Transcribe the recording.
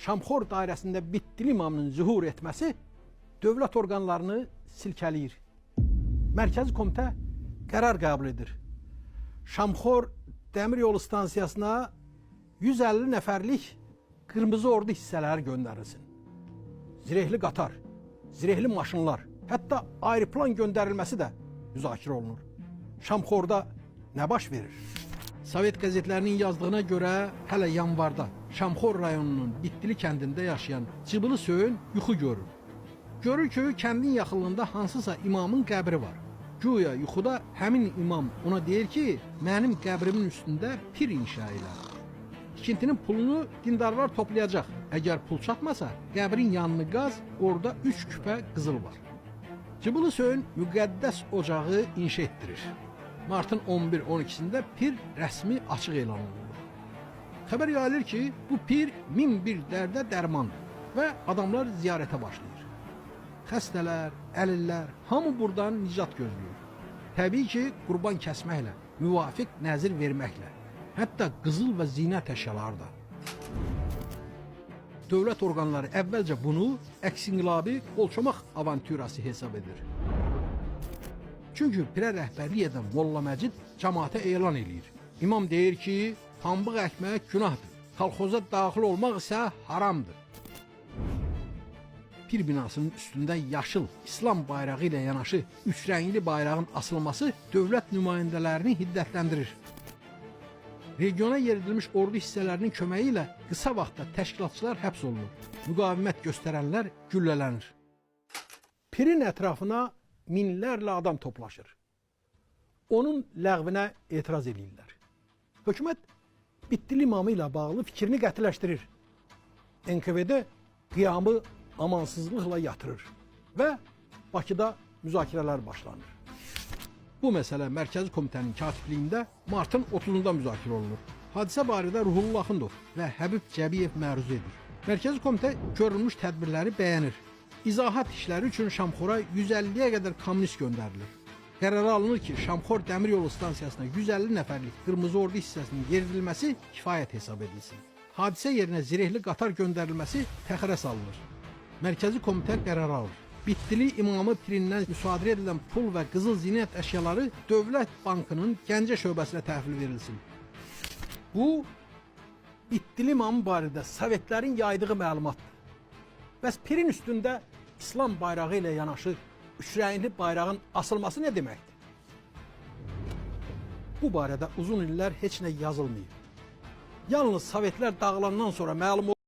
Şamxor dairəsində Bitdili imamının zühur etməsi dövlət orqanlarını silkələyir. Mərkəzi komitə qərar qəbul edir. Şamxor dəmir yolu stansiyasına 150 nəfərlik qırmızı ordu hissələri göndərilsin. Zirehli qatar, zirehli maşınlar, hətta aeroplan göndərilməsi də müzakirə olunur. Şamxorda nə baş verir? Sovet qəzetlərinin yazdığına görə hələ yanvarda Şamxor rayonunun Bitdili kəndində yaşayan Cıbılı Söyün yuxu görür. Görür ki, kəndin yaxınlığında hansısa imamın qəbri var. Güya yuxuda həmin imam ona deyir ki, mənim qəbrimin üstündə pir inşa elə. Tikintinin pulunu dindarlar toplayacaq. Əgər pul çatmasa, qəbrin yanını qaz, orada 3 küpə qızıl var. Cıbılı Söyün müqəddəs ocağı inşa etdirir. Martın 11-12-sində pir rəsmi açıq elan olunur. Xəbər yayılır ki, bu pir 1001 dərdə dərmandır və adamlar ziyarətə başlayır. Xəstələr, əlillər, hamı buradan nicat gözləyir. Təbii ki, qurban kəsməklə, müvafiq nəzir verməklə, hətta qızıl və zinət əşyaları da. Dövlət orqanları əvvəlcə bunu əks-inqilabi qolçomaq avantürası hesab edir. Çünki pirə rəhbərlik edən Molla Məcid cəmaata elan edir. İmam deyir ki, pambıq əkmək günahdır, kolxoza daxil olmaq isə haramdır. Pir binasının üstündə yaşıl İslam bayrağı ilə yanaşı üç rəngli bayrağın asılması dövlət nümayəndələrini hiddətləndirir. Regiona yeridilmiş ordu hissələrinin köməyi ilə qısa vaxtda təşkilatçılar həbs olunur. Müqavimət göstərənlər güllələnir. Pirin ətrafına minlərlə adam toplaşır. Onun ləğvinə etiraz edirlər. Hökumət Bitdili imamı ilə bağlı fikrini qətiləşdirir. NKVD qiyamı amansızlıqla yatırır və Bakıda müzakirələr başlanır. Bu məsələ Mərkəzi Komitənin katibliyində martın 30-da müzakirə olunur. Hadisə barədə Ruhullah Axundov və Həbib Cəbiyev məruzə edir. Mərkəzi Komitə görülmüş tədbirləri bəyənir. İzahat işləri üçün Şamxora 150-yə qədər kommunist göndərilir. Qərara alınır ki, Şamxor dəmir yolu stansiyasına 150 nəfərlik qırmızı ordu hissəsinin yeridilməsi kifayət hesab edilsin. Hadisə yerinə zirehli qatar göndərilməsi təxirə salınır. Mərkəzi komitə qərar alır. Bitdili imamı pirindən müsadirə edilən pul və qızıl zinət əşyaları Dövlət Bankının Gəncə şöbəsinə təhvil verilsin. Bu, Bitdili imamı barədə Sovetlərin yaydığı məlumatdır. Bəs pirin üstündə İslam bayrağı ilə yanaşı üçrəngli bayrağın asılması nə deməkdir? Bu barədə uzun illər heç nə yazılmayıb. Yalnız Sovetlər dağılandan sonra məlum